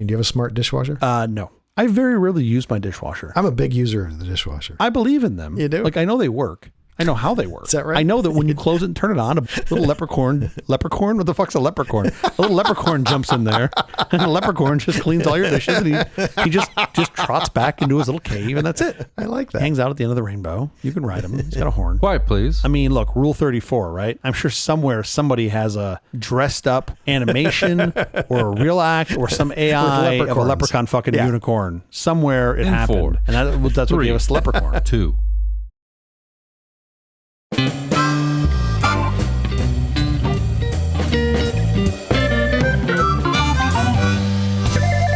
And do you have a smart dishwasher? No. I very rarely use my dishwasher. I'm a big user of the dishwasher. I believe in them. You do? Like, I know they work. I know how they work. Is that right? I know that when you close it and turn it on, a little leprechaun? What the fuck's a leprechaun? A little leprechaun jumps in there, and the leprechaun just cleans all your dishes, and he just trots back into his little cave, and that's it. I like that. Hangs out at the end of the rainbow. You can ride him. He's got a horn. Quiet, please. I mean, look, Rule 34, right? I'm sure somewhere somebody has a dressed up animation or a real act or some AI of a leprechaun fucking unicorn. Somewhere it happened. 4, And that's what gave us the leprechaun. 2.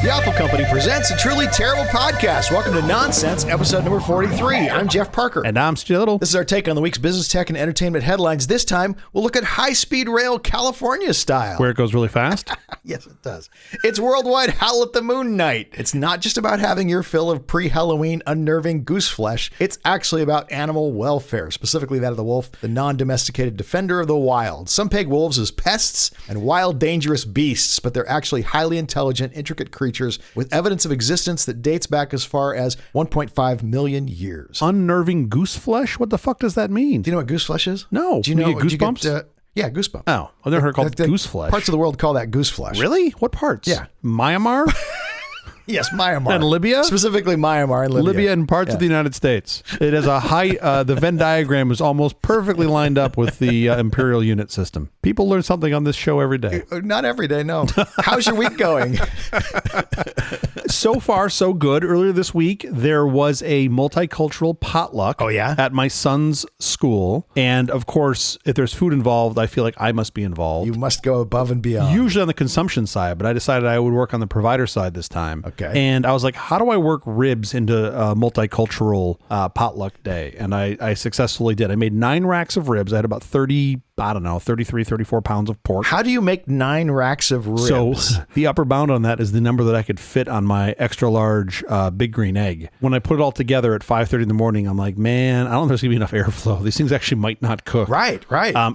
The Apple Company presents a truly terrible podcast. Welcome to Nonsense, episode number 43. I'm Jeff Parker. And I'm Stu Little. This is our take on the week's business, tech, and entertainment headlines. This time, we'll look at high-speed rail California style. Where it goes really fast? Yes, it does. It's worldwide Howl at the Moon night. It's not just about having your fill of pre-Halloween unnerving goose flesh. It's actually about animal welfare, specifically that of the wolf, the non-domesticated defender of the wild. Some peg wolves as pests and wild, dangerous beasts, but they're actually highly intelligent, intricate creatures with evidence of existence that dates back as far as 1.5 million years. Unnerving goose flesh? What the fuck does that mean? Do you know what goose flesh is? No. Do you know get goosebumps? Yeah, goosebumps. Oh, I've never heard it called goose flesh. Parts of the world call that goose flesh. Really? What parts? Yeah. Myanmar? Yes, Myanmar. And Libya? Specifically Myanmar and Libya. Libya and parts of the United States. It has a high, the Venn diagram is almost perfectly lined up with the imperial unit system. People learn something on this show every day. Not every day, no. How's your week going? So far, so good. Earlier this week, there was a multicultural potluck at my son's school. And of course, if there's food involved, I feel like I must be involved. You must go above and beyond. Usually on the consumption side, but I decided I would work on the provider side this time. Okay. And I was like, how do I work ribs into a multicultural potluck day? And I successfully did. I made 9 racks of ribs. I had about 33, 34 pounds of pork. How do you make 9 racks of ribs? So the upper bound on that is the number that I could fit on my extra large big green egg. When I put it all together at 5:30 in the morning, I'm like, man, I don't think there's going to be enough airflow. These things actually might not cook. Right.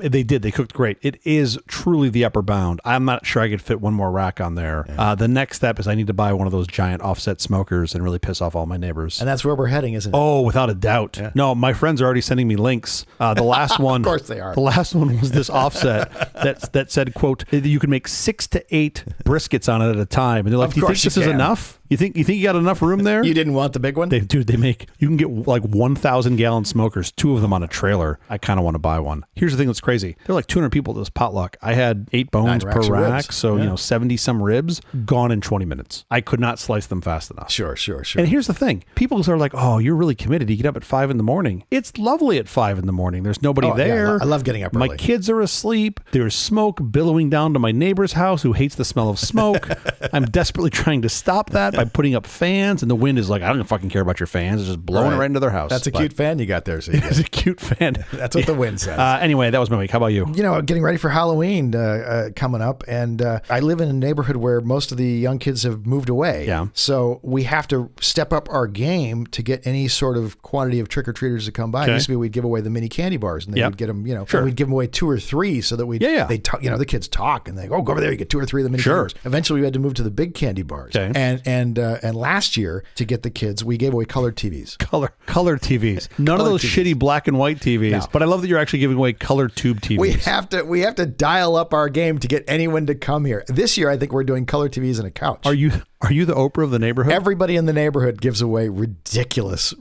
They did. They cooked great. It is truly the upper bound. I'm not sure I could fit one more rack on there. Yeah. The next step is I need to buy one of those giant offset smokers and really piss off all my neighbors. And that's where we're heading, isn't it? Oh, without a doubt. Yeah. No, my friends are already sending me links. The last one. Of course they are. The last one was this offset that said, quote, you can make 6 to 8 briskets on it at a time. And they're like, do you think this is enough? You think you got enough room there? You didn't want the big one? You can get like 1,000 gallon smokers, 2 of them on a trailer. I kind of want to buy one. Here's the thing that's crazy. There are like 200 people at this potluck. I had 8 bones per rack. So, 70 some ribs gone in 20 minutes. I could not slice them fast enough. Sure. And here's the thing. People are like, oh, you're really committed. You get up at 5 in the morning. It's lovely at 5 in the morning. There's nobody there. Yeah, I love getting up early. My kids are asleep. There's smoke billowing down to my neighbor's house who hates the smell of smoke. I'm desperately trying to stop that by putting up fans, and the wind is like, I don't fucking care about your fans. It's just blowing it right into their house. That's a cute fan you got there. So it's a cute fan. That's what the wind says. Anyway, that was my week. How about you? Getting ready for Halloween coming up, and I live in a neighborhood where most of the young kids have moved away. Yeah. So we have to step up our game to get any sort of quantity of trick-or-treaters to come by. Okay. It used to be we'd give away the mini candy bars, and then we'd get them, Sure. we'd give them away 2 or 3 so that they talk, the kids talk, and they go over there, you get 2 or 3 of the mini candy bars. Eventually we had to move to the big candy bars. Okay. And last year, to get the kids, we gave away colored TVs. Color TVs. None of those shitty black and white TVs. No. But I love that you're actually giving away color tube TVs. We have to dial up our game to get anyone to come here. This year, I think we're doing color TVs and a couch. Are you the Oprah of the neighborhood? Everybody in the neighborhood gives away ridiculous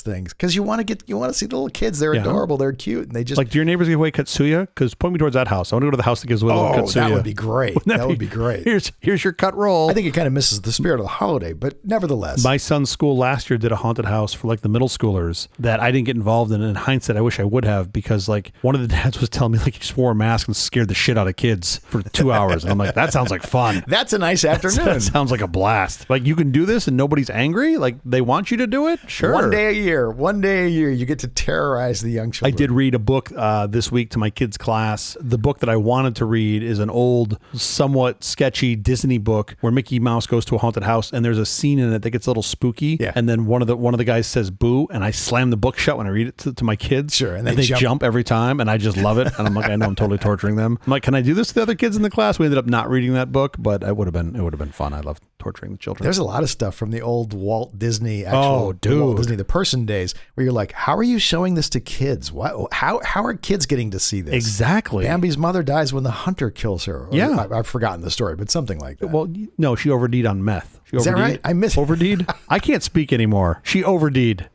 things because you want to see the little kids. They're adorable. They're cute, and they just do your neighbors give away Katsuya? Because point me towards that house. I want to go to the house that gives away Katsuya. That would be great. That would be great. Here's your cut roll. I think it kind of misses the spirit of the holiday, but nevertheless, my son's school last year did a haunted house for like the middle schoolers that I didn't get involved in. In hindsight, I wish I would have, because like one of the dads was telling me like he just wore a mask and scared the shit out of kids for 2 hours, and I'm like, that sounds like fun. That's a nice afternoon. That sounds like a blast. Like, you can do this and nobody's angry? Like, they want you to do it? Sure. One day a year, you get to terrorize the young children. I did read a book this week to my kids' class. The book that I wanted to read is an old, somewhat sketchy Disney book where Mickey Mouse goes to a haunted house, and there's a scene in it that gets a little spooky. Yeah. And then one of the guys says boo, and I slam the book shut when I read it to my kids. Sure. And they jump every time, and I just love it. And I'm like, I know I'm totally torturing them. I'm like, can I do this to the other kids in the class? We ended up not reading that book, but it would have been fun. I loved torturing the children. There's a lot of stuff from the old Walt Disney, Walt Disney, the person days, where you're like, how are you showing this to kids? How are kids getting to see this? Exactly. Bambi's mother dies when the hunter kills her. Yeah. I've forgotten the story, but something like that. Well, no, she OV'd on meth. Is that right? I missed OV'd. I can't speak anymore. She OV'd.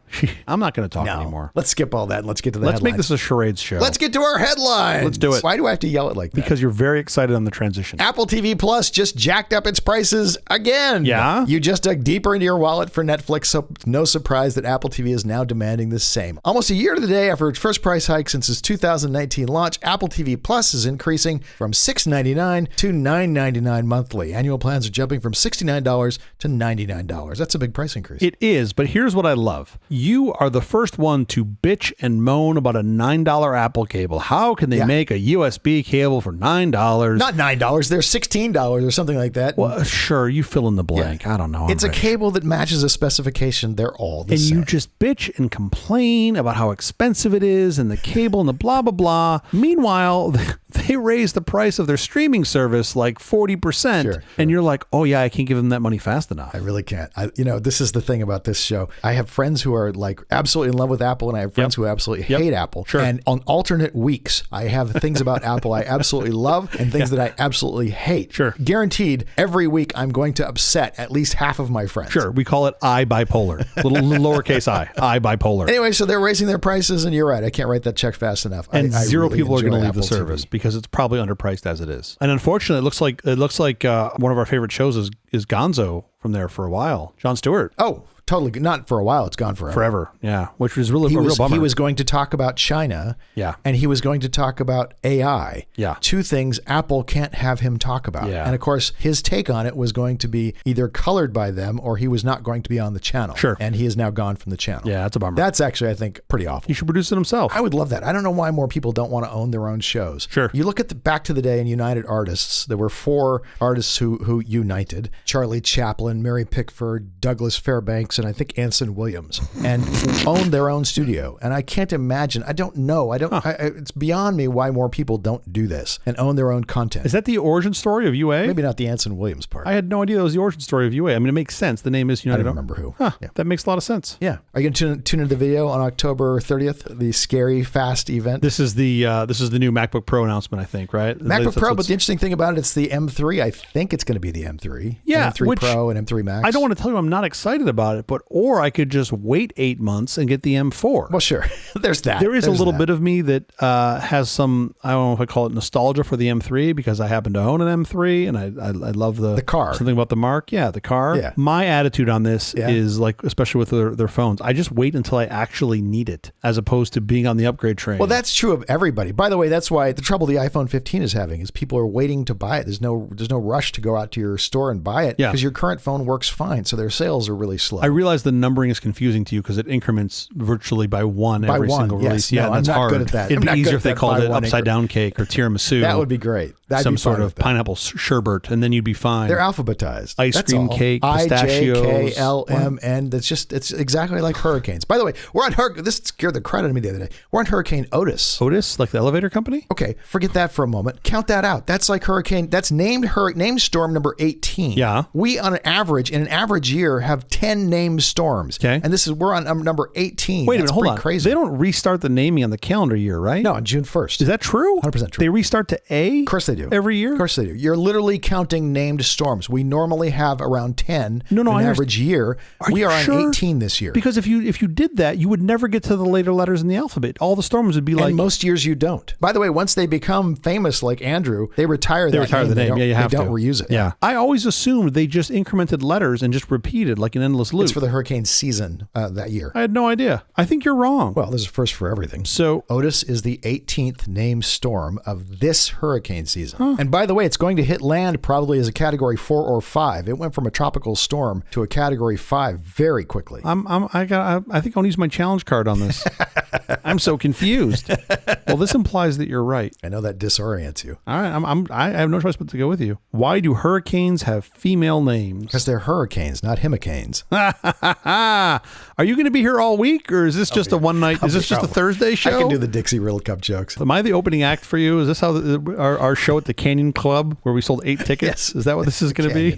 I'm not going to talk anymore. Let's skip all that and let's get to the Let's headlines. make this a charades show. Let's get to our headlines. Let's do it. Why do I have to yell it like that? Because you're very excited on the transition. Apple TV Plus just jacked up its prices again. Yeah? You just dug deeper into your wallet for Netflix, so no surprise that Apple TV is now demanding the same. Almost a year to the day after its first price hike since its 2019 launch, Apple TV Plus is increasing from $6.99 to $9.99 monthly. Annual plans are jumping from $69 to $99. That's a big price increase. It is, but here's what I love. You are the first one to bitch and moan about a $9 Apple cable. How can they make a USB cable for $9? Not $9. They're $16 or something like that. Well, sure, you fill in the blank. I don't know. It's a cable that matches a specification. They're all the same. And you just bitch and complain about how expensive it is and the cable and the blah, blah, blah. Meanwhile, they raise the price of their streaming service like 40%. Sure. And you're like, oh yeah, I can't give them that money fast enough. I really can't. This is the thing about this show. I have friends who are like absolutely in love with Apple, and I have friends who absolutely hate Apple. Sure. And on alternate weeks, I have things about Apple I absolutely love and things that I absolutely hate. Sure. Guaranteed, every week I'm going to upset at least half of my friends. Sure. We call it I bipolar. Little lowercase I bipolar. Anyway, so they're raising their prices, and you're right. I can't write that check fast enough. And I zero really people are going to leave Apple the service TV. because it's probably underpriced as it is. And unfortunately, it looks like one of our favorite shows is Gonzo from there for a while. Jon Stewart. Oh, totally. Not for a while. It's gone forever. Forever. Yeah. Which was really a real bummer. He was going to talk about China. Yeah. And he was going to talk about AI. Yeah. Two things Apple can't have him talk about. Yeah. And of course, his take on it was going to be either colored by them or he was not going to be on the channel. Sure. And he is now gone from the channel. Yeah, that's a bummer. That's actually, I think, pretty awful. He should produce it himself. I would love that. I don't know why more people don't want to own their own shows. Sure. You look at back to the day in United Artists, there were 4 artists who united: Charlie Chaplin, Mary Pickford, Douglas Fairbanks, and I think Anson Williams, and who owned their own studio. And I can't imagine, I don't know, it's beyond me why more people don't do this and own their own content. Is that the origin story of UA? Maybe not the Anson Williams part. I had no idea that was the origin story of UA. I mean, it makes sense. The name is United. I don't remember who. Huh, yeah. That makes a lot of sense. Yeah. Are you going to tune into the video on October 30th, the Scary Fast event? This is the new MacBook Pro announcement, I think, right? MacBook Pro, but the interesting thing about it, it's the M3. I think it's going to be the M3. Yeah. M3 Pro and M3 Max. I don't want to tell you I'm not excited about it, or I could just wait 8 months and get the M4. Well, sure. There's that. There is a little bit of me that has some, I don't know if I call it nostalgia for the M3 because I happen to own an M3 and I love the car. Something about the mark. Yeah, the car. Yeah. My attitude on this is like, especially with their phones, I just wait until I actually need it as opposed to being on the upgrade train. Well, that's true of everybody. By the way, that's why the trouble the iPhone 15 is having is people are waiting to buy it. There's no rush to go out to your store and buy it because your current phone works fine. So their sales are really slow. I realize the numbering is confusing to you because it increments virtually by one every single release. Yeah, no, that's hard. Good at that. It'd be easier if they called it upside down cake or tiramisu. That would be great. That'd some be sort of pineapple sherbet, and then you'd be fine. They're alphabetized. Ice cream cake, pistachios. IJKLMN. It's exactly like hurricanes. By the way, we're on hurricane. This scared the crap out of me the other day. We're on Hurricane Otis. Otis, like the elevator company? Okay, forget that for a moment. Count that out. That's like hurricane. That's named storm number 18. Yeah. We in an average year have 10 named storms. Okay. And we're on number 18. Wait a minute, hold on. Crazy. They don't restart the naming on the calendar year, right? No, on June 1st. Is that true? 100% true. They restart to A? Of course they do. Every year? Of course they do. You're literally counting named storms. We normally have around 10 in an average year. We are on 18 this year. Because if you did that, you would never get to the later letters in the alphabet. All the storms would be like... And most years you don't. By the way, once they become famous like Andrew, they retire the name. Yeah, you have to. They don't reuse it. Yeah. I always assumed they just incremented letters and just repeated like an endless loop. It's for the hurricane season that year. I had no idea. I think you're wrong. Well, there's a first for everything. So Otis is the 18th named storm of this hurricane season. And by the way, it's going to hit land probably as a category 4 or 5. It went from a tropical storm to a category 5 very quickly. I think I want to use my challenge card on this. I'm so confused. Well, this implies that you're right. I know that disorients you. All right, I have no choice but to go with you. Why do hurricanes have female names? Because they're hurricanes, not hurricanes. Are you going to be here all week, or is this just a one night? Is this just a Thursday show? I can do the Dixie Riddle Cup jokes. Am I the opening act for you? Is this how our show at the Canyon Club, where we sold 8 tickets? Yes. Is that what this is going to be?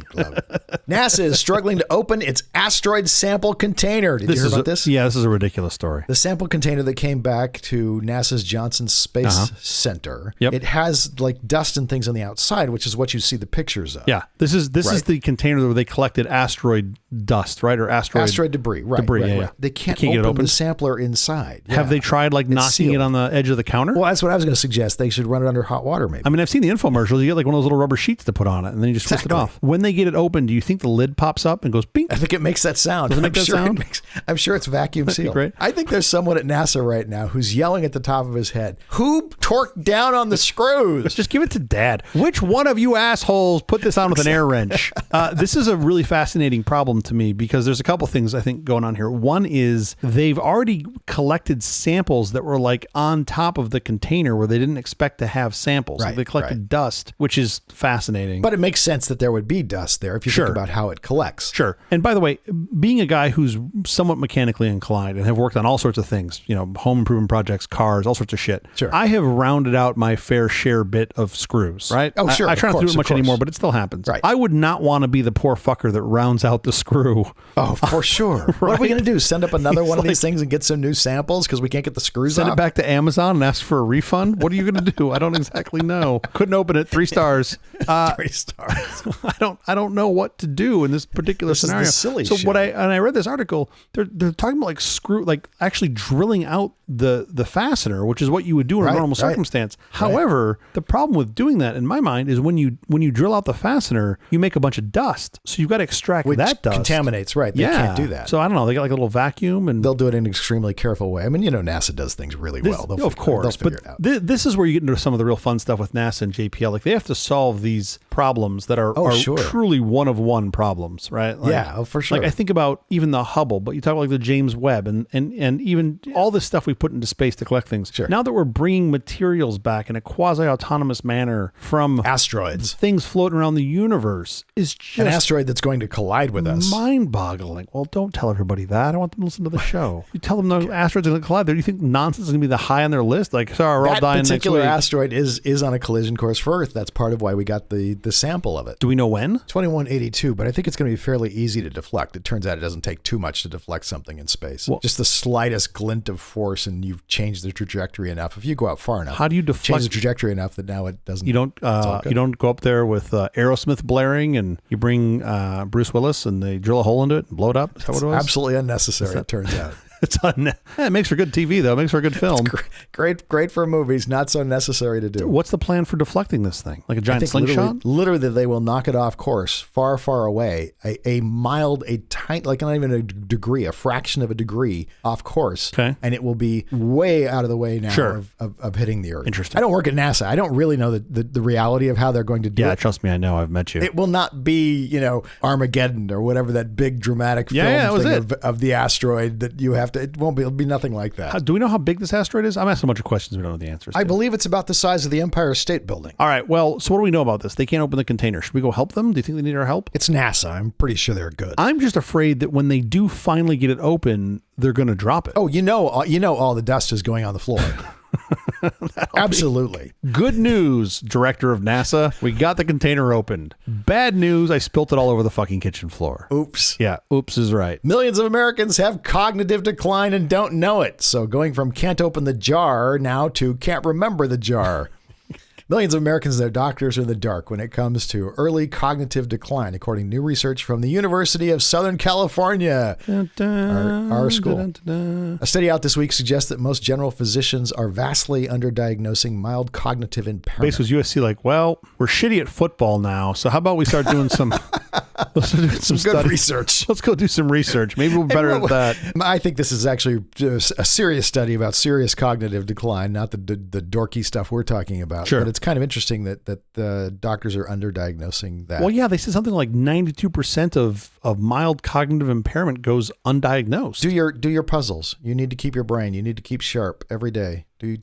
NASA is struggling to open its asteroid sample container. Did you hear about this? Yeah, this is a ridiculous story. The sample container that came back to NASA's Johnson Space Center. Yep. It has like dust and things on the outside, which is what you see the pictures of. Yeah, this is the container where they collected asteroid dust, right? Or asteroid debris, right? Debris. They can't open the sampler inside. Have they tried like knocking it on the edge of the counter? Well, that's what I was going to suggest. They should run it under hot water, maybe. I mean, I've seen the infomercials. You get like one of those little rubber sheets to put on it, and then you just twist it off. When they get it open, do you think the lid pops up and goes bing? I think it makes that sound. Does it make that sound? I'm sure it's vacuum sealed. Great. I think there's someone at NASA right now who's yelling at the top of his head, "Who torqued down on the screws?" Just give it to Dad. Which one of you assholes put this on with an air wrench? This is a really fascinating problem to me because there's a couple things I think going on here. One is they've already collected samples that were like on top of the container where they didn't expect to have samples. Right, they collected dust, which is fascinating. But it makes sense that there would be dust there if you think about how it collects. Sure. And by the way, being a guy who's somewhat mechanically inclined and have worked on all sorts of things, home improvement projects, cars, all sorts of shit. Sure. I have rounded out my fair share bit of screws, right? Oh, sure. I try not to do it much anymore, but it still happens. Right. I would not want to be the poor fucker that rounds out the screw. Oh, for sure. Right? What are we going to do? Send up another one of these things and get some new samples because we can't get the screws Send off? it back to Amazon and ask for a refund? What are you going to do? I don't exactly know. Couldn't open it. 3 stars. 3 stars. I don't know what to do in this particular scenario. Is the silly so shit. I read this article, they're talking about like actually drilling out the fastener, which is what you would do in a normal circumstance. However, the problem with doing that in my mind is when you drill out the fastener, you make a bunch of dust. So you've got to extract that dust. Contaminates, right. They can't do that. So I don't know. They got like a little vacuum and they'll do it in an extremely careful way. I mean, NASA does things really well. Of course. They'll figure it out. This is where you get into some of the real fun stuff with NASA and JPL. Like they have to solve these problems that are truly one-of-one problems, right? Like, for sure. Like I think about even the Hubble, but you talk about like the James Webb and even all this stuff we put into space to collect things. Sure. Now that we're bringing materials back in a quasi-autonomous manner from asteroids, things floating around the universe is just an asteroid that's going to collide with us. Mind-boggling. Well, don't tell everybody that. I want them to listen to the show. You tell them no asteroids are going to collide. Do you think nonsense is going to be the high on their list? Like, sorry, we're all dying next week. That particular asteroid is on a collision course for Earth. That's part of why we got the sample of it. Do we know when? 2182, but I think it's going to be fairly easy to deflect. It turns out it doesn't take too much to deflect something in space. Well, just the slightest glint of force, and you've changed the trajectory enough. If you go out far enough, how do you deflect? Change the trajectory enough that now it doesn't. You don't go up there with Aerosmith blaring, and you bring Bruce Willis, and they drill a hole into it and blow it up. Is that what it was? Absolutely unnecessary. It turns out. It makes for good TV, though. It makes for a good film. It's great for movies, not so necessary to do. What's the plan for deflecting this thing? Like a giant slingshot? Literally, they will knock it off course far, far away. A tiny, like not even a degree, a fraction of a degree off course. Okay. And it will be way out of the way now of hitting the Earth. Interesting. I don't work at NASA. I don't really know the reality of how they're going to do it. Yeah, trust me, I know. I've met you. It will not be, Armageddon or whatever that big dramatic film thing of the asteroid that you have to. It'll be nothing like that. Do we know how big this asteroid is? I'm asking a bunch of questions we don't know the answers to. I believe it's about the size of the Empire State Building. All right. Well, so what do we know about this? They can't open the container. Should we go help them? Do you think they need our help? It's NASA. I'm pretty sure they're good. I'm just afraid that when they do finally get it open, they're going to drop it. Oh, all the dust is going on the floor. Absolutely. Good news, director of NASA. We got the container opened. Bad news, I spilt it all over the fucking kitchen floor. Oops. Yeah, oops is right. Millions of Americans have cognitive decline and don't know it. So going from can't open the jar now to can't remember the jar. Millions of Americans and their doctors are in the dark when it comes to early cognitive decline, according to new research from the University of Southern California, our school. A study out this week suggests that most general physicians are vastly underdiagnosing mild cognitive impairment. Basically, USC like, well, we're shitty at football now, so how about we start doing some good research. Let's go do some research. Maybe we're better at that. I think this is actually a serious study about serious cognitive decline, not the dorky stuff we're talking about. Sure. But it's kind of interesting that the doctors are underdiagnosing that. Well, yeah, they said something like 92% of mild cognitive impairment goes undiagnosed. Do your puzzles. You need to keep your brain. You need to keep sharp every day. Do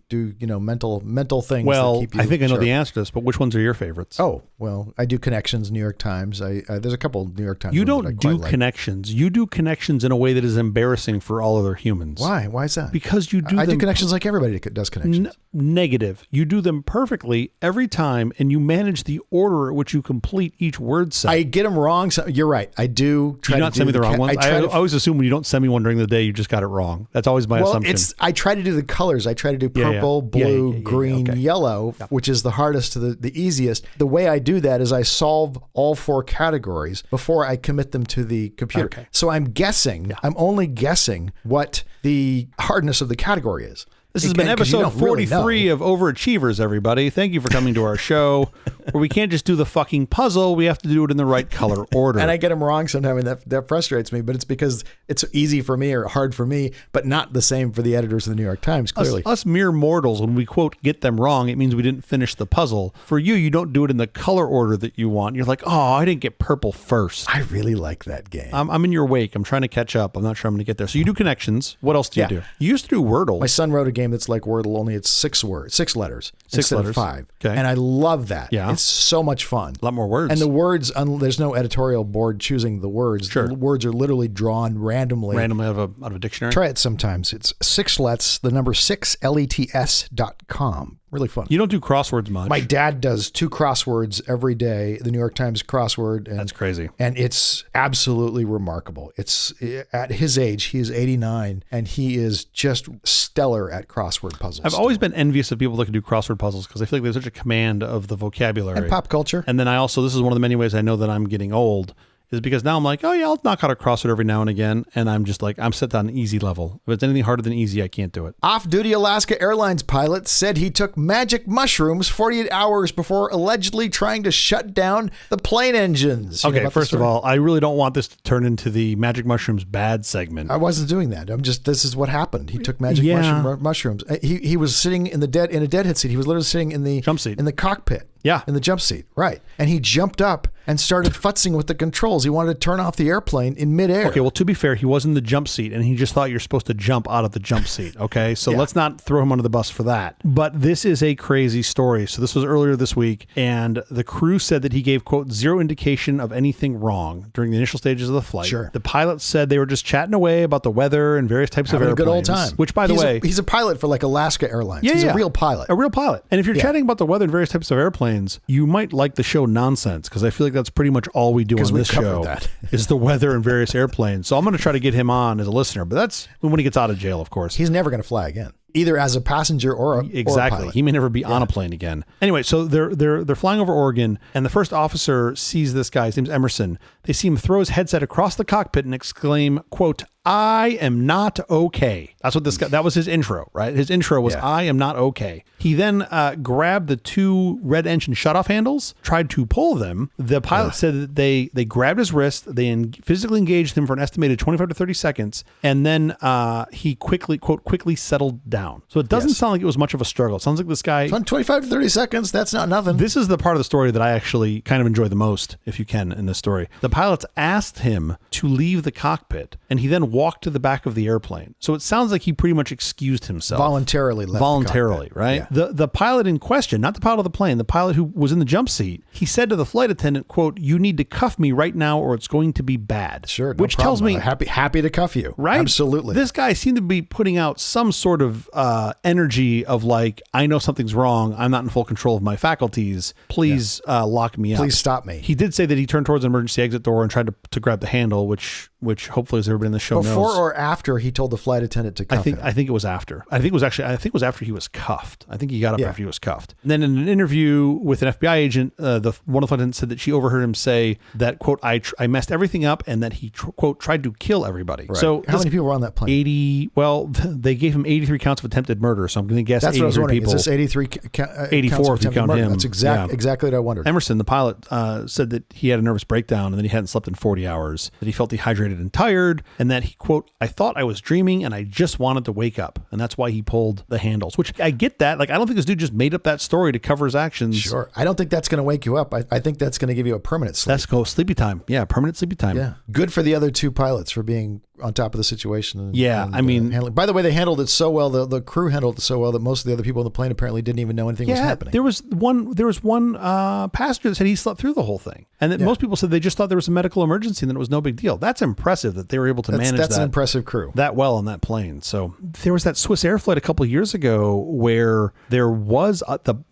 mental things? Well, that keep you I think I know sharp? the answer to this, but which ones are your favorites? Oh, well, I do Connections, New York Times. There's a couple New York Times. You ones don't that I do quite like. Connections. You do Connections in a way that is embarrassing for all other humans. Why? Why is that? Because you do I them do Connections like everybody does Connections. negative. You do them perfectly every time, and you manage the order at which you complete each word set. I get them wrong. So you're right. I do try you to not send me the wrong ones. I always assume when you don't send me one during the day, you just got it wrong. That's always my assumption. I try to do the colors. I try to do purple, blue, green, yellow, which is the hardest to the easiest. The way I do that is I solve all 4 categories before I commit them to the computer. Okay. So I'm guessing. I'm only guessing what the hardness of the category is. This has been episode 43 of Overachievers, everybody. Thank you for coming to our show, where we can't just do the fucking puzzle. We have to do it in the right color order. And I get them wrong sometimes, and that frustrates me, but it's because it's easy for me or hard for me, but not the same for the editors of the New York Times, clearly. Us mere mortals, when we, quote, get them wrong, it means we didn't finish the puzzle. For you don't do it in the color order that you want. You're like, oh, I didn't get purple first. I really like that game. I'm in your wake. I'm trying to catch up. I'm not sure I'm going to get there. So you do Connections. What else do you do? You used to do Wordle. My son wrote a game that's like Wordle, only it's 6 letters instead of 5. Okay. And I love that. Yeah. It's so much fun. A lot more words. And the words, there's no editorial board choosing the words. Sure. The words are literally drawn randomly. Randomly out of a dictionary? Try it sometimes. It's 6lets, the number 6lets.com. Really fun. You don't do crosswords much. My dad does 2 crosswords every day, the New York Times crossword. And that's crazy. And it's absolutely remarkable. It's at his age, he is 89, and he is just stellar at crossword puzzles. I've always been envious of people that can do crossword puzzles because I feel like there's such a command of the vocabulary. And pop culture. And then this is one of the many ways I know that I'm getting old, is because now I'm like, oh yeah, I'll knock out a crossword every now and again. And I'm just like, I'm set on an easy level. If it's anything harder than easy, I can't do it. Off-duty Alaska Airlines pilot said he took magic mushrooms 48 hours before allegedly trying to shut down the plane engines. Okay, first of all, I really don't want this to turn into the magic mushrooms bad segment. I wasn't doing that. This is what happened. He took magic mushrooms. He was sitting in a deadhead seat. He was literally sitting in the jump seat, in the cockpit. Yeah. In the jump seat. Right. And he jumped up and started futzing with the controls. He wanted to turn off the airplane in midair. Okay, well, to be fair, he was in the jump seat and he just thought you're supposed to jump out of the jump seat. Okay, so let's not throw him under the bus for that. But this is a crazy story. So this was earlier this week, and the crew said that he gave, quote, 0 indication of anything wrong during the initial stages of the flight. Sure. The pilot said they were just chatting away about the weather and various types of airplanes. Having a good old time. Which, by the way... He's a pilot for like Alaska Airlines. He's a real pilot. A real pilot. And if you're chatting about the weather and various types of airplanes, you might like the show Nonsense, because I feel like that's pretty much all we do on this show is the weather and various airplanes. So I'm going to try to get him on as a listener, but that's when he gets out of jail, of course. He's never going to fly again, either as a passenger or a pilot. He may never be on a plane again. Anyway, so they're flying over Oregon, and the first officer sees this guy. His name's Emerson. They see him throw his headset across the cockpit and exclaim, quote, "I am not okay." That's what that was his intro, right? His intro was, "I am not okay." He then grabbed the 2 red engine shutoff handles, tried to pull them. The pilot said that they grabbed his wrist, they physically engaged him for an estimated 25 to 30 seconds, and then he quickly, quote, quickly settled down. So it doesn't sound like it was much of a struggle. It sounds like this guy... 25 to 30 seconds, that's not nothing. This is the part of the story that I actually kind of enjoy the most, if you can, in this story. The pilots asked him to leave the cockpit, and he then walked to the back of the airplane. So it sounds like he pretty much excused himself. Voluntarily left the cockpit. Right? Yeah. The pilot in question, not the pilot of the plane, the pilot who was in the jump seat, he said to the flight attendant, quote, "You need to cuff me right now or it's going to be bad." Sure. No Which problem. Tells me... Happy to cuff you. Right? Absolutely. This guy seemed to be putting out some sort of energy of like, I know something's wrong. I'm not in full control of my faculties. Please lock me up. Please stop me. He did say that he turned towards an emergency exit door and tried to grab the handle, which hopefully as everybody in the show knows. Before or after he told the flight attendant to cuff him? I think it was after. I think it was after he was cuffed. I think he got up after he was cuffed. And then in an interview with an FBI agent, one of the flight attendants said that she overheard him say that, quote, I messed everything up, and that he, quote, tried to kill everybody. Right. So how many people were on that plane? 80. Well, they gave him 83 counts of attempted murder, so I'm going to guess that's 83 what I was wondering. people. Is this 83 84 if you count murder? him. That's exactly what I wondered. Emerson, the pilot, said that he had a nervous breakdown and that he hadn't slept in 40 hours, that he felt dehydrated and tired, and that he, quote, "I thought I was dreaming and I just wanted to wake up." And that's why he pulled the handles, which I get that. Like, I don't think this dude just made up that story to cover his actions. Sure. I don't think that's going to wake you up. I think that's going to give you a permanent sleep. That's called sleepy time. Yeah, permanent sleepy time. Yeah. Good for the other 2 pilots for being on top of the situation. I mean, by the way, they handled it so well. The crew handled it so well that most of the other people on the plane apparently didn't even know anything was happening. There was one passenger that said he slept through the whole thing, and that most people said they just thought there was a medical emergency and that it was no big deal. That's impressive that they were able to manage that's an impressive crew that well on that plane. So there was that Swiss Air flight a couple of years ago where there was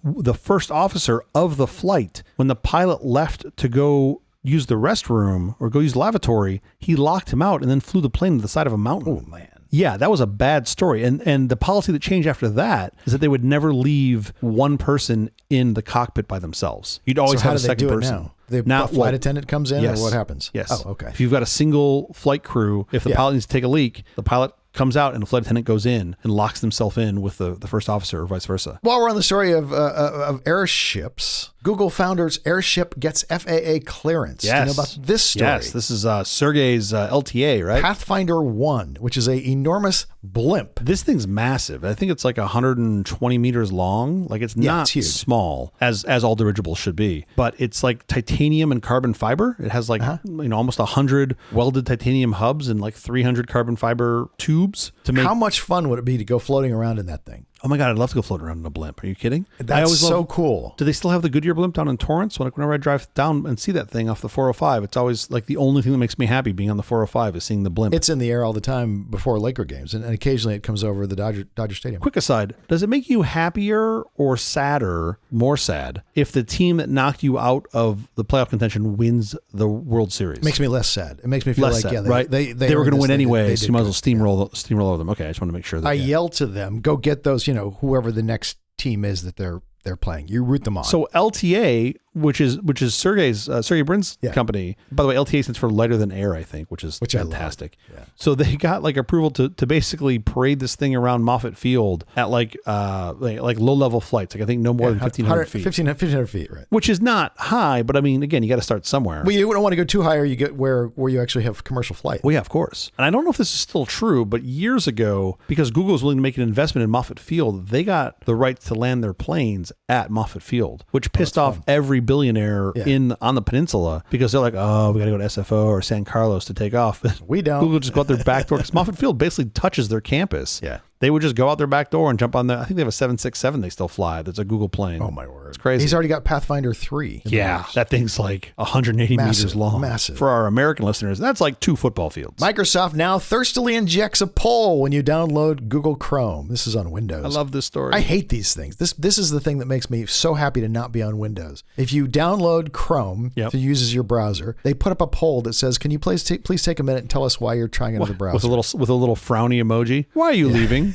the first officer of the flight, when the pilot left to go use the restroom or go use the lavatory, he locked him out and then flew the plane to the side of a mountain. Oh man. Yeah, that was a bad story. And the policy that changed after that is that they would never leave one person in the cockpit by themselves. You'd always have a second person. The flight attendant comes in, or what happens? Yes. Oh, okay. If you've got a single flight crew, if the pilot needs to take a leak, the pilot comes out and the flight attendant goes in and locks themselves in with the first officer, or vice versa. While we're on the story of airships, Google founder's airship gets FAA clearance. Yes. Do you know about this story? Yes, this is Sergey's LTA, right? Pathfinder 1, which is an enormous blimp. This thing's massive. I think it's like 120 meters long. Like it's not small, as all dirigibles should be. But it's like titanium and carbon fiber. It has like almost 100 welded titanium hubs and like 300 carbon fiber tubes to make. How much fun would it be to go floating around in that thing? Oh my God, I'd love to go float around in a blimp. Are you kidding? That's so cool. Do they still have the Goodyear blimp down in Torrance? Whenever I drive down and see that thing off the 405, it's always like the only thing that makes me happy being on the 405 is seeing the blimp. It's in the air all the time before Laker games, and occasionally it comes over the Dodger Stadium. Quick aside, does it make you happier or sadder, more sad, if the team that knocked you out of the playoff contention wins the World Series? It makes me less sad. It makes me feel less like, sad, right? They were going to win anyway, so you might as well steamroll over them. Okay, I just want to make sure that I yell to them, go get those, whoever the next team is that they're playing. You root them on. So LTA, which is Sergey Brin's company. By the way, LTA stands for lighter than air, I think, which is fantastic. Yeah. So they got like approval to basically parade this thing around Moffett Field at like low level flights. Like I think no more than 1,500 feet. 1,500 feet, right? Which is not high, but I mean, again, you got to start somewhere. Well, you don't want to go too high, or you get where you actually have commercial flight. Well, yeah, of course. And I don't know if this is still true, but years ago, because Google was willing to make an investment in Moffett Field, they got the right to land their planes at Moffett Field, which pissed off every billionaire on the peninsula, because they're like, oh, we got to go to SFO or San Carlos to take off. We don't. Google just go out their back door, because Moffett Field basically touches their campus. Yeah. They would just go out their back door and jump on I think they have a 767 they still fly. That's a Google plane. Oh my word. It's crazy. He's already got Pathfinder 3. Yeah. That thing's like 180 meters long. Massive. For our American listeners, that's like 2 football fields. Microsoft now thirstily injects a poll when you download Google Chrome. This is on Windows. I love this story. I hate these things. This is the thing that makes me so happy to not be on Windows. If you download Chrome to use as your browser, they put up a poll that says, can you please take a minute and tell us why you're trying another browser? With a little frowny emoji. Why are you leaving?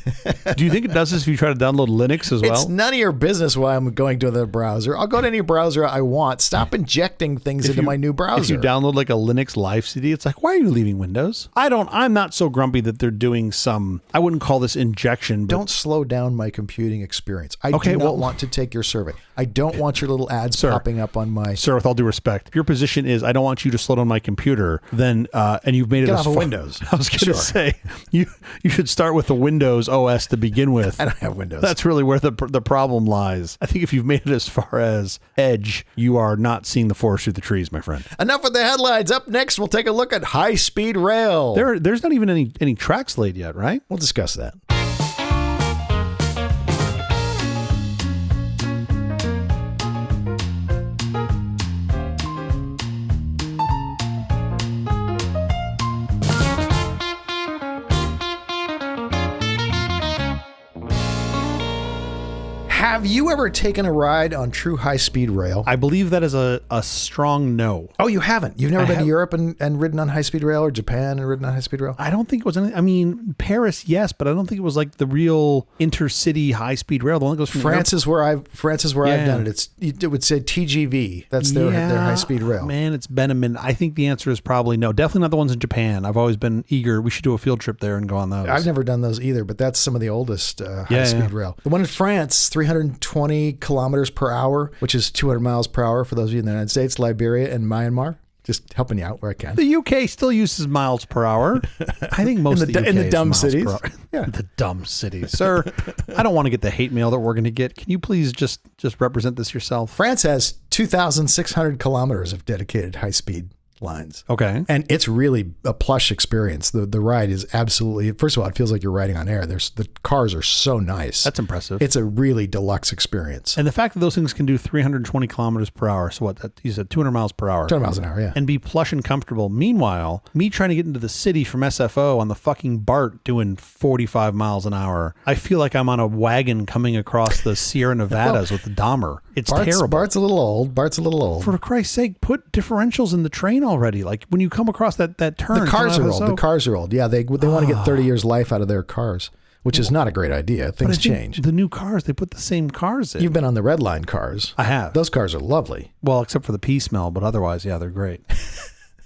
Do you think it does this if you try to download Linux as well? It's none of your business why I'm going to another browser. I'll go to any browser I want. Stop injecting things into my new browser. If you download like a Linux live CD, it's like, why are you leaving Windows? I'm not so grumpy that they're doing I wouldn't call this injection. But don't slow down my computing experience. I do not want to take your survey. I don't want your little ads popping up on my... Sir, with all due respect, if your position is, I don't want you to slow down my computer, then, and you've made it off of Windows. I was going to say, you should start with the Windows OS to begin with. I don't have Windows. That's really where the problem lies. I think if you've made it as far as Edge, you are not seeing the forest through the trees, my friend. Enough with the headlines. Up next, we'll take a look at high-speed rail. There's not even any tracks laid yet, right? We'll discuss that. Have you ever taken a ride on true high-speed rail? I believe that is a strong no. Oh, you haven't? You've never been to Europe and ridden on high-speed rail, or Japan and ridden on high-speed rail? I don't think it was any. I mean, Paris, yes, but I don't think it was like the real intercity high-speed rail. The one that goes from France is where I've done it. It would say TGV. That's their high-speed rail. Man, it's been a minute. I think the answer is probably no. Definitely not the ones in Japan. I've always been eager. We should do a field trip there and go on those. I've never done those either, but that's some of the oldest high-speed rail. The one in France, 320 kilometers per hour, which is 200 miles per hour for those of you in the United States, Liberia, and Myanmar. Just helping you out where I can. The UK still uses miles per hour. I think most of the UK in the dumb cities. Yeah. The dumb cities. Sir, I don't want to get the hate mail that we're going to get. Can you please just represent this yourself? France has 2,600 kilometers of dedicated high-speed lines. Okay. And it's really a plush experience. The ride is absolutely, first of all, it feels like you're riding on air. The cars are so nice. That's impressive. It's a really deluxe experience. And the fact that those things can do 320 kilometers per hour. So you said 200 miles per hour. 200 miles an hour, yeah. And be plush and comfortable. Meanwhile, me trying to get into the city from SFO on the fucking BART doing 45 miles an hour. I feel like I'm on a wagon coming across the Sierra Nevadas with the Dahmer. It's terrible. Bart's a little old. For Christ's sake, put differentials in the train already. Like when you come across that turn. The cars are old. The cars are old. Yeah, they want to get 30 years life out of their cars, which is not a great idea. Things change. The new cars, they put the same cars in. You've been on the red line cars. I have. Those cars are lovely. Well, except for the pee smell, but otherwise, yeah, they're great.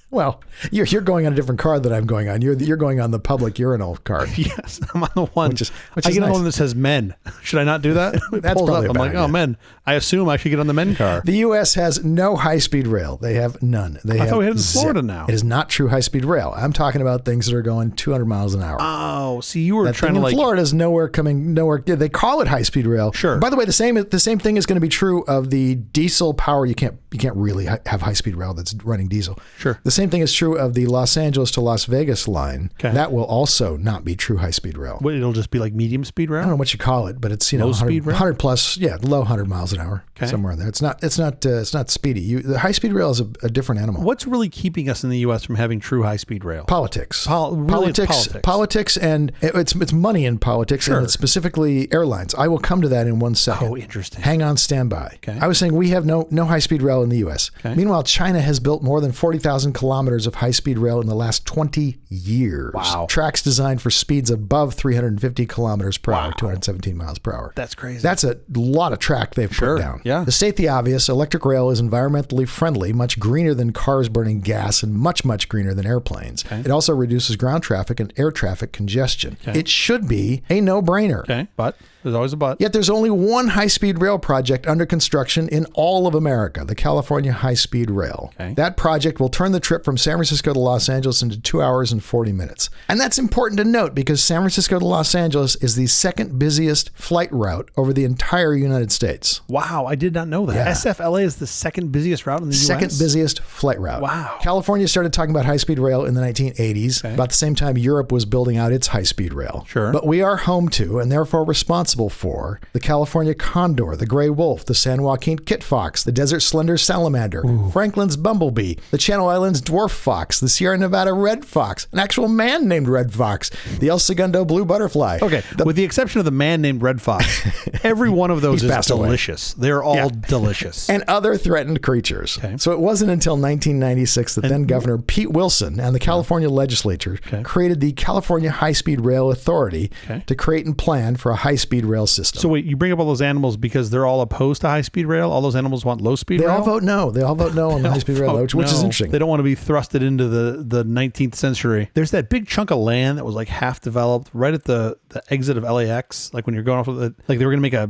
Well, you're going on a different car that I'm going on. You're going on the public urinal car. Yes, I'm on the one. Which is I get on the one that says men. Should I not do that? That's probably I'm like, oh, men. I assume I should get on the men car. The U.S. has no high-speed rail. They have none. I thought we had it in Florida now. It is not true high-speed rail. I'm talking about things that are going 200 miles an hour. Oh, see, you were trying to like. Florida is nowhere. They call it high-speed rail. Sure. By the way, the same thing is going to be true of the diesel power. You can't really have high-speed rail that's running diesel. Sure. The same thing is true of the Los Angeles to Las Vegas line. Okay. That will also not be true high-speed rail. What, it'll just be like medium speed rail? I don't know what you call it, but it's low speed rail? 100 plus, low 100 miles an hour, somewhere in there. It's not speedy. The high-speed rail is a different animal. What's really keeping us in the U.S. from having true high-speed rail? Politics. Politics, and it's money in politics, sure. And it's specifically airlines. I will come to that in 1 second. Oh, interesting. Hang on standby. Okay. I was saying we have no high-speed rail in the U.S. Okay. Meanwhile, China has built more than 40,000 kilometers of high-speed rail in the last 20 years. Wow. Tracks designed for speeds above 350 kilometers per hour, 217 miles per hour. That's crazy. That's a lot of track they've put down. Yeah. To state the obvious, electric rail is environmentally friendly, much greener than cars burning gas, and much, much greener than airplanes. Okay. It also reduces ground traffic and air traffic congestion. Okay. It should be a no-brainer. Okay, but there's always a but. Yet there's only one high-speed rail project under construction in all of America, the California High-Speed Rail. Okay. That project will turn the trip from San Francisco to Los Angeles into 2 hours and 40 minutes. And that's important to note because San Francisco to Los Angeles is the second busiest flight route over the entire United States. Wow, I did not know that. Yeah. SFLA is the second busiest route in the U.S.? Second busiest flight route. Wow. California started talking about high-speed rail in the 1980s, about the same time Europe was building out its high-speed rail. Sure. But we are home to, and therefore responsible for, the California condor, the gray wolf, the San Joaquin kit fox, the desert slender salamander, Franklin's bumblebee, the Channel Islands dwarf fox, the Sierra Nevada red fox, an actual man named Red Fox, the El Segundo blue butterfly. Okay, with the exception of the man named Red Fox, every one of those is delicious. They're all delicious. And other threatened creatures. Okay. So it wasn't until 1996 that then Governor Pete Wilson and the California legislature created the California High-Speed Rail Authority to create and plan for a high-speed rail system. So wait, you bring up all those animals because they're all opposed to high-speed rail? All those animals want low-speed rail? They all vote no. They all vote no on the high-speed rail, which is interesting. They don't want to be thrusted into the 19th century. There's that big chunk of land that was like half developed right at the exit of LAX, like when you're going off of the, like they were going to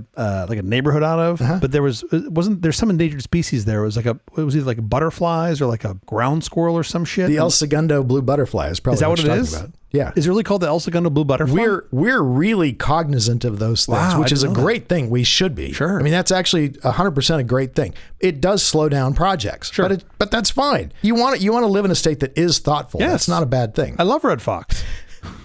make a neighborhood out of, but there's some endangered species there. It was either like butterflies or like a ground squirrel or some shit. The El Segundo blue butterfly is probably what it is? About. Yeah. Is it really called the El Segundo blue butterfly? We're really cognizant of those things, which is a great thing. We should be. Sure. I mean, that's actually 100% a great thing. It does slow down projects, but that's fine. You want to live in a state that is thoughtful. Yes. That's not a bad thing. I love Red Fox.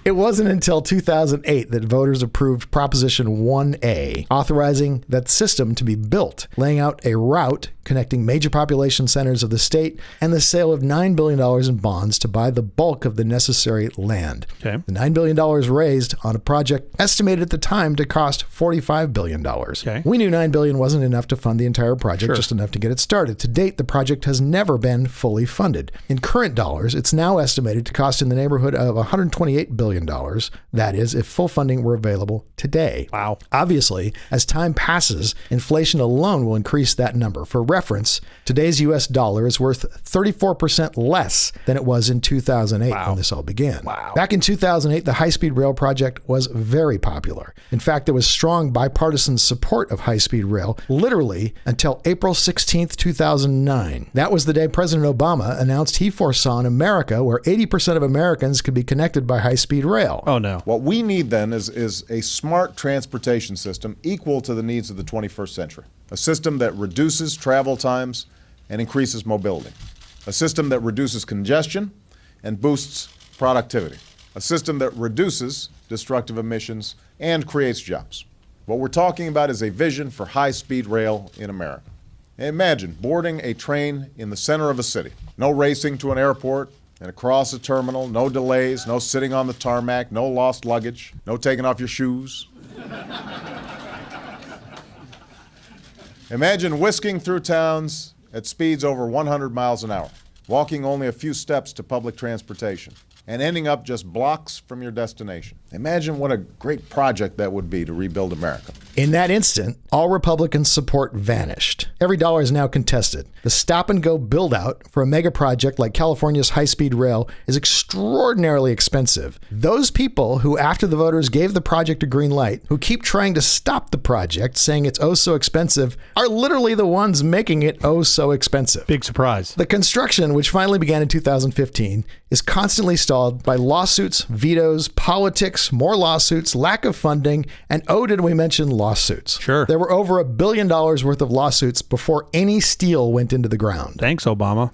It wasn't until 2008 that voters approved Proposition 1A, authorizing that system to be built, laying out a route connecting major population centers of the state and the sale of $9 billion in bonds to buy the bulk of the necessary land. Okay. The $9 billion raised on a project estimated at the time to cost $45 billion. Okay. We knew $9 billion wasn't enough to fund the entire project, just enough to get it started. To date, the project has never been fully funded. In current dollars, it's now estimated to cost in the neighborhood of $128 billion. That is, if full funding were available today. Wow. Obviously, as time passes, inflation alone will increase that number. For reference, today's U.S. dollar is worth 34% less than it was in 2008 when this all began. Wow. Back in 2008, the high-speed rail project was very popular. In fact, there was strong bipartisan support of high-speed rail, literally until April 16th, 2009. That was the day President Obama announced he foresaw an America where 80% of Americans could be connected by high-speed rail. Oh, no. What we need then is a smart transportation system equal to the needs of the 21st century. A system that reduces travel times and increases mobility. A system that reduces congestion and boosts productivity. A system that reduces destructive emissions and creates jobs. What we're talking about is a vision for high-speed rail in America. Imagine boarding a train in the center of a city. No racing to an airport and across a terminal, no delays, no sitting on the tarmac, no lost luggage, no taking off your shoes. Imagine whisking through towns at speeds over 100 miles an hour, walking only a few steps to public transportation, and ending up just blocks from your destination. Imagine what a great project that would be to rebuild America. In that instant, all Republicans' support vanished. Every dollar is now contested. The stop-and-go build-out for a mega project like California's high-speed rail is extraordinarily expensive. Those people who, after the voters gave the project a green light, who keep trying to stop the project, saying it's oh so expensive, are literally the ones making it oh so expensive. Big surprise. The construction, which finally began in 2015, is constantly stalled by lawsuits, vetoes, politics, more lawsuits, lack of funding, and oh, did we mention lawsuits? Sure. There were over $1 billion worth of lawsuits before any steel went into the ground. Thanks, Obama.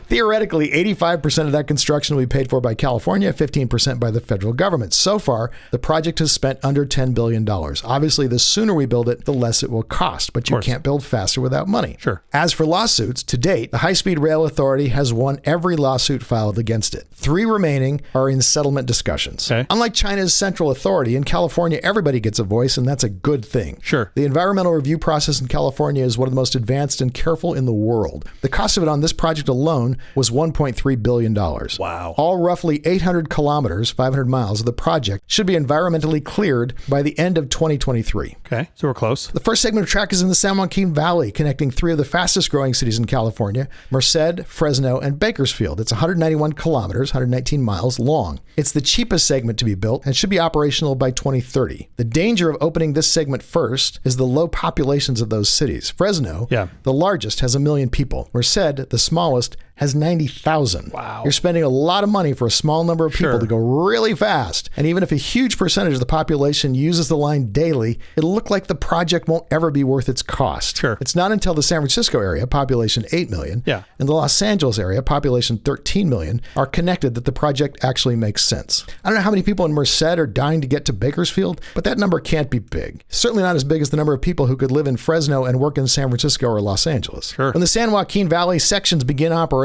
Theoretically, 85% of that construction will be paid for by California, 15% by the federal government. So far, the project has spent under $10 billion. Obviously, the sooner we build it, the less it will cost, but you can't build faster without money. Sure. As for lawsuits, to date, the High-Speed Rail Authority has won every lawsuit filed against it. 3 remaining are in settlement discussions. Okay. Unlike China's Central Authority, in California, everybody gets a voice, and that's a good thing. Sure. The environmental review process in California is one of the most advanced and careful in the world. The cost of it on this project alone was $1.3 billion. Wow. All roughly 800 kilometers, 500 miles of the project should be environmentally cleared by the end of 2023. Okay, so we're close. The first segment of track is in the San Joaquin Valley, connecting 3 of the fastest growing cities in California, Merced, Fresno, and Bakersfield. It's 191 kilometers, 119 miles long. It's the cheapest segment to be built and should be operational by 2030. The danger of opening this segment first is the low populations of those cities. Fresno, the largest, has 1 million people. Merced, the smallest, has 90,000. Wow. You're spending a lot of money for a small number of people to go really fast. And even if a huge percentage of the population uses the line daily, it'll look like the project won't ever be worth its cost. Sure. It's not until the San Francisco area, population 8 million, and the Los Angeles area, population 13 million, are connected that the project actually makes sense. I don't know how many people in Merced are dying to get to Bakersfield, but that number can't be big. Certainly not as big as the number of people who could live in Fresno and work in San Francisco or Los Angeles. Sure. When the San Joaquin Valley sections begin operations,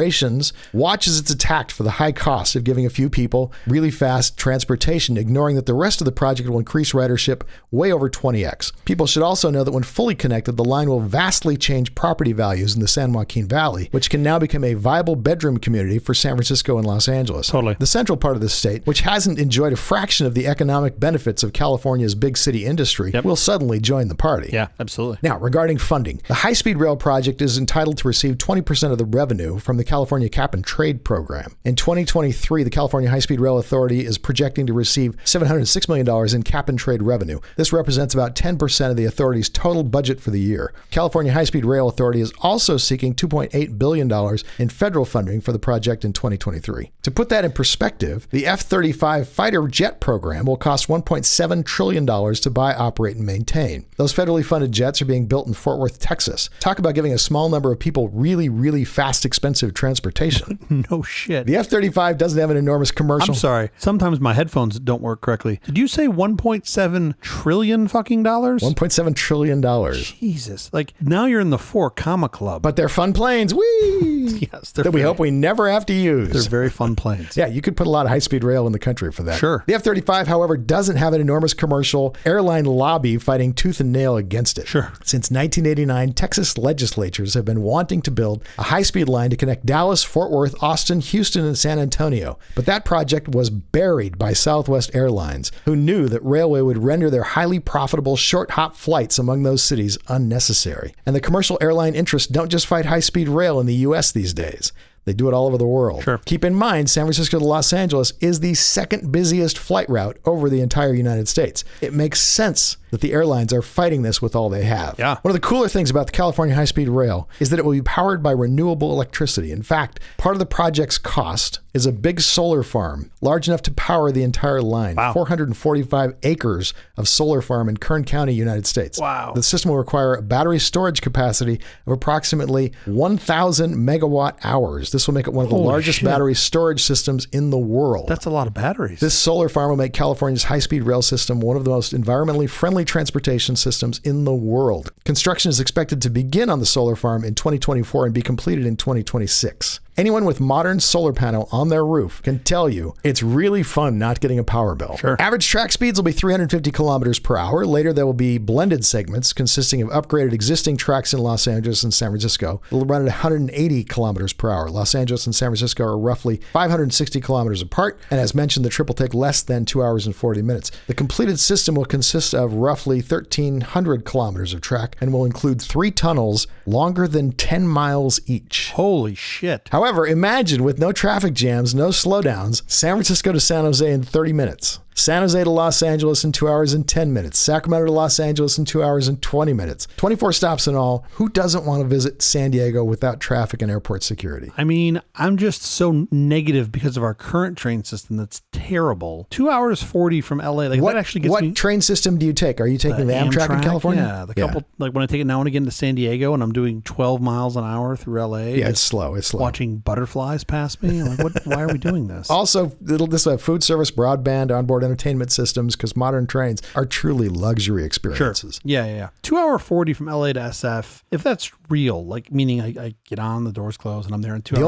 watch as it's attacked for the high cost of giving a few people really fast transportation, ignoring that the rest of the project will increase ridership way over 20x. People should also know that when fully connected, the line will vastly change property values in the San Joaquin Valley, which can now become a viable bedroom community for San Francisco and Los Angeles. Totally. The central part of the state, which hasn't enjoyed a fraction of the economic benefits of California's big city industry, will suddenly join the party. Yeah, absolutely. Now, regarding funding, the high-speed rail project is entitled to receive 20% of the revenue from the California Cap and Trade Program. In 2023, the California High-Speed Rail Authority is projecting to receive $706 million in cap and trade revenue. This represents about 10% of the authority's total budget for the year. California High-Speed Rail Authority is also seeking $2.8 billion in federal funding for the project in 2023. To put that in perspective, the F-35 fighter jet program will cost $1.7 trillion to buy, operate, and maintain. Those federally funded jets are being built in Fort Worth, Texas. Talk about giving a small number of people really, really fast, expensive transportation. No shit. The F-35 doesn't have an enormous commercial. I'm sorry. Sometimes my headphones don't work correctly. Did you say 1.7 trillion fucking dollars? $1.7 trillion. Jesus. Like, now you're in the 4 comma club. But they're fun planes. Whee! Yes. That we hope we never have to use. They're very fun planes. Yeah, you could put a lot of high-speed rail in the country for that. Sure. The F-35, however, doesn't have an enormous commercial airline lobby fighting tooth and nail against it. Sure. Since 1989, Texas legislatures have been wanting to build a high-speed line to connect Dallas, Fort Worth, Austin, Houston, and San Antonio. But that project was buried by Southwest Airlines, who knew that railway would render their highly profitable short-hop flights among those cities unnecessary. And the commercial airline interests don't just fight high-speed rail in the U.S. these days. They do it all over the world. Sure. Keep in mind, San Francisco to Los Angeles is the second busiest flight route over the entire United States. It makes sense that the airlines are fighting this with all they have. Yeah. One of the cooler things about the California high-speed rail is that it will be powered by renewable electricity. In fact, part of the project's cost is a big solar farm large enough to power the entire line. Wow. 445 acres of solar farm in Kern County, United States. Wow. The system will require a battery storage capacity of approximately 1,000 megawatt hours. This will make it one of the Holy largest shit. battery storage systems in the world. That's a lot of batteries. This solar farm will make California's high-speed rail system one of the most environmentally friendly transportation systems in the world. Construction is expected to begin on the solar farm in 2024 and be completed in 2026. Anyone with modern solar panel on their roof can tell you it's really fun not getting a power bill. Sure. Average track speeds will be 350 kilometers per hour. Later, there will be blended segments consisting of upgraded existing tracks in Los Angeles and San Francisco. It'll run at 180 kilometers per hour. Los Angeles and San Francisco are roughly 560 kilometers apart. And as mentioned, the trip will take less than 2 hours and 40 minutes. The completed system will consist of roughly 1,300 kilometers of track and will include 3 tunnels longer than 10 miles each. Holy shit. However, imagine with no traffic jams, no slowdowns, San Francisco to San Jose in 30 minutes. San Jose to Los Angeles in 2 hours and 10 minutes. Sacramento to Los Angeles in 2 hours and 20 minutes. 24 stops in all. Who doesn't want to visit San Diego without traffic and airport security? I mean, I'm just so negative because of our current train system that's terrible. 2 hours 40 from LA. Like that actually gets me. What train system do you take? Are you taking the Amtrak in California? Yeah, the couple, like when I take it now and again to San Diego and I'm doing 12 miles an hour through LA. Yeah, it's slow. It's slow. Watching butterflies pass me. I'm like, why are we doing this? Also, this food service, broadband, onboard entertainment systems, because modern trains are truly luxury experiences. Sure. Yeah. 2 hour 40 from LA to SF. If that's real, like meaning I get on, the doors close, and I'm there in 2 hours.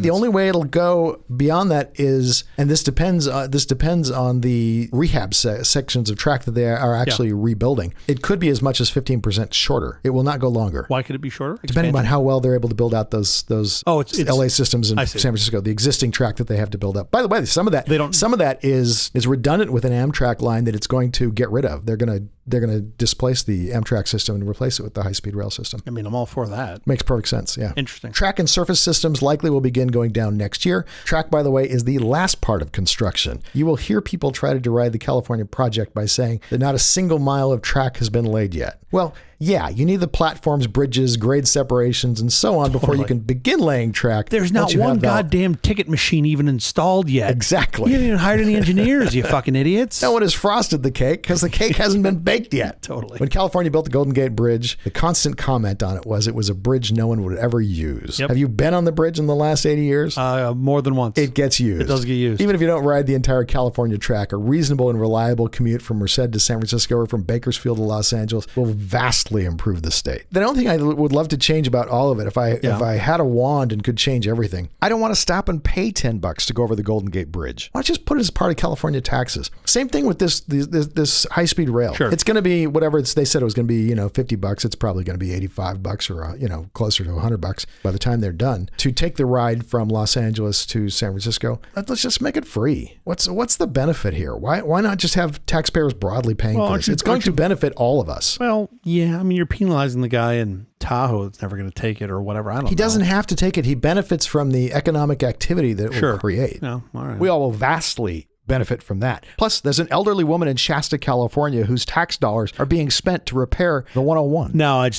The only way it'll go beyond that is, and this depends on the rehab sections of track that they are actually rebuilding. It could be as much as 15% shorter. It will not go longer. Why could it be shorter? Depending on how well they're able to build out those LA systems in San Francisco, the existing track that they have to build up. By the way, some of that is redundant with an Amtrak line that it's going to get rid of. They're going to displace the Amtrak system and replace it with the high-speed rail system. I mean, I'm all for that. Makes perfect sense, yeah. Interesting. Track and surface systems likely will begin going down next year. Track, by the way, is the last part of construction. You will hear people try to deride the California project by saying that not a single mile of track has been laid yet. Well, yeah, you need the platforms, bridges, grade separations, and so on before you can begin laying track. There's not one goddamn ticket machine even installed yet. Exactly. You haven't even hired any engineers, you fucking idiots. No one has frosted the cake because the cake hasn't been baked yet. Totally. When California built the Golden Gate Bridge, the constant comment on it was a bridge no one would ever use. Yep. Have you been on the bridge in the last 80 years? More than once. It gets used. It does get used. Even if you don't ride the entire California track, a reasonable and reliable commute from Merced to San Francisco or from Bakersfield to Los Angeles will vastly improve the state. The only thing I would love to change about all of it, if I had a wand and could change everything, I don't want to stop and pay $10 to go over the Golden Gate Bridge. Why not just put it as part of California taxes? Same thing with this high-speed rail. Sure. It's going to be whatever they said it was going to be, $50. It's probably going to be $85 or, closer to $100 by the time they're done to take the ride from Los Angeles to San Francisco. Let's just make it free. What's the benefit here? Why not just have taxpayers broadly paying for this? It's going to benefit all of us. Well, yeah. I mean, you're penalizing the guy in Tahoe that's never going to take it or whatever. I don't know. He doesn't have to take it. He benefits from the economic activity that it will create. No, all right. We all will vastly benefit from that. Plus, there's an elderly woman in Shasta, California, whose tax dollars are being spent to repair the 101. No, I'm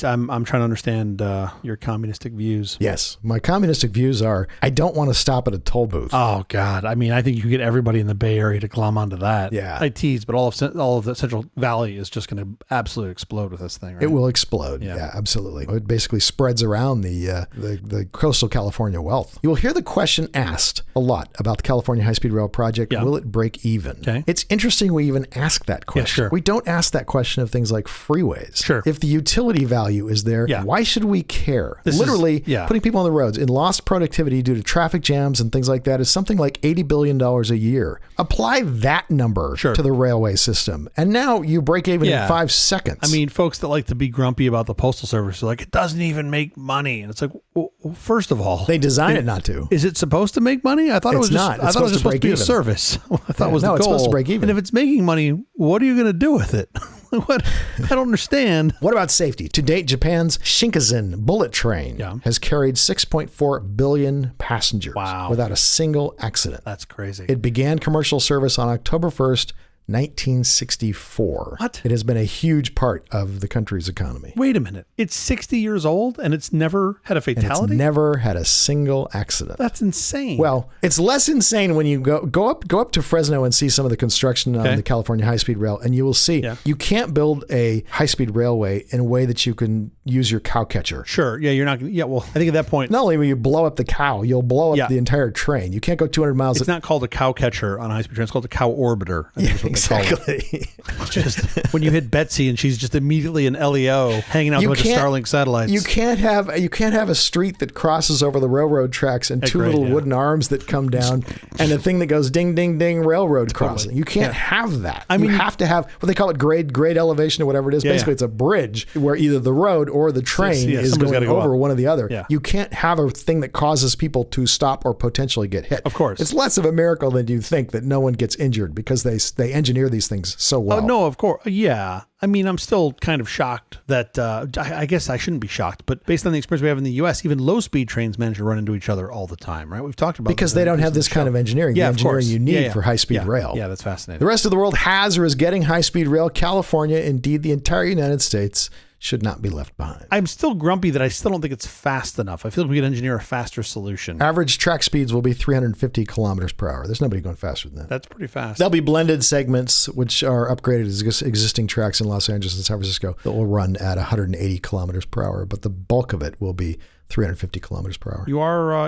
trying to understand your communistic views. Yes, my communistic views are I don't want to stop at a toll booth. Oh God, I mean, I think you could get everybody in the Bay Area to glom onto that. Yeah, I tease, but all of the Central Valley is just going to absolutely explode with this thing. Right? It will explode. Yeah, absolutely. It basically spreads around the coastal California wealth. You will hear the question asked a lot about the California high-speed rail project. Yeah. Will it break even? Okay. It's interesting we even ask that question. Yeah, sure. We don't ask that question of things like freeways. Sure. If the utility value is there, why should we care? Literally, putting people on the roads in lost productivity due to traffic jams and things like that is something like $80 billion a year. Apply that number to the railway system, and now you break even in 5 seconds. I mean, folks that like to be grumpy about the Postal Service are like, it doesn't even make money. And it's like, well, first of all, they design it not to. Is it supposed to make money? I thought it was not. I thought it was just supposed to be a service. I thought it was the goal. It's supposed to break even. And if it's making money, what are you going to do with it? What? I don't understand. What about safety? To date, Japan's Shinkansen bullet train has carried 6.4 billion passengers without a single accident. That's crazy. It began commercial service on October 1st, 1964. What? It has been a huge part of the country's economy. Wait a minute. It's 60 years old and it's never had a And fatality? it's never had a single accident. That's insane. Well, it's less insane when you go up to Fresno and see some of the construction on the California high-speed rail, and you will see you can't build a high-speed railway in a way that you can use your cow catcher. Sure. Yeah, you're not going to. Yeah, well, I think at that point. Not only will you blow up the cow, you'll blow up the entire train. You can't go 200 miles. It's not called a cow catcher on a high-speed train. It's called a cow orbiter. I think is what they call it. It's just when you hit Betsy and she's just immediately an LEO hanging out with a bunch of Starlink satellites. You can't have a street that crosses over the railroad tracks and two little wooden arms that come down and a thing that goes ding ding ding railroad crossing. You can't have that. I mean, you have to have what they call it grade elevation or whatever it is. Basically, it's a bridge where either the road or the train is going over one or the other. Yeah. You can't have a thing that causes people to stop or potentially get hit. Of course. It's less of a miracle than you think that no one gets injured because they engineer these things so well. Oh, no, of course. Yeah. I mean, I'm still kind of shocked that, I guess I shouldn't be shocked, but based on the experience we have in the U.S., even low-speed trains manage to run into each other all the time, right? We've talked about because they don't have this kind of engineering, the engineering you need for high-speed rail. Yeah, that's fascinating. The rest of the world has or is getting high-speed rail. California, indeed the entire United States, should not be left behind. I'm still grumpy that I still don't think it's fast enough. I feel like we could engineer a faster solution. Average track speeds will be 350 kilometers per hour. There's nobody going faster than that. That's pretty fast. There'll be blended segments, which are upgraded as existing tracks in Los Angeles and San Francisco that will run at 180 kilometers per hour, but the bulk of it will be 350 kilometers per hour.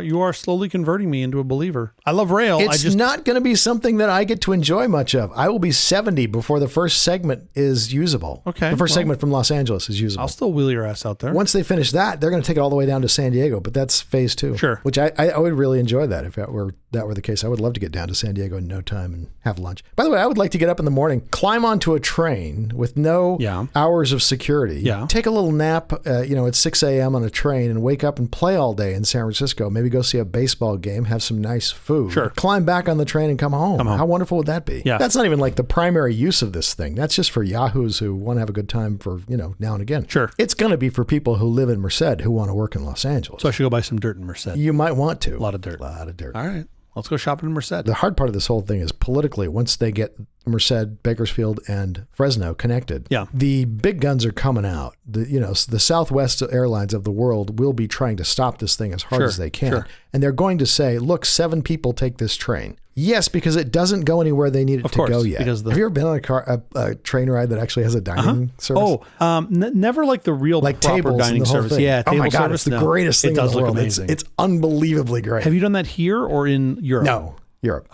You are slowly converting me into a believer. I love rail. It's not going to be something that I get to enjoy much of. I will be 70 before the first segment is usable. Okay. The first segment from Los Angeles is usable. I'll still wheel your ass out there. Once they finish that, they're going to take it all the way down to San Diego, but that's phase 2. Sure. Which I would really enjoy that if that were the case. I would love to get down to San Diego in no time and have lunch. By the way, I would like to get up in the morning, climb onto a train with no hours of security, take a little nap, at 6 a.m. on a train and wake up and play all day in San Francisco, maybe go see a baseball game, have some nice food, climb back on the train and come home. How wonderful would that be? Yeah. That's not even like the primary use of this thing. That's just for yahoos who want to have a good time for, now and again. Sure. It's going to be for people who live in Merced who want to work in Los Angeles. So I should go buy some dirt in Merced. You might want to. A lot of dirt. All right. Let's go shopping in Merced. The hard part of this whole thing is politically, once they get Merced, Bakersfield, and Fresno connected, the big guns are coming out. The Southwest Airlines of the world will be trying to stop this thing as hard as they can. And they're going to say, look, 7 people take this train. Yes, because it doesn't go anywhere they need it to go yet. Have you ever been on a train ride that actually has a dining service? Never like the real proper dining service. Thing. Yeah, oh table my God, service. It's the greatest thing in the world. Amazing. It's unbelievably great. Have you done that here or in Europe? No, Europe.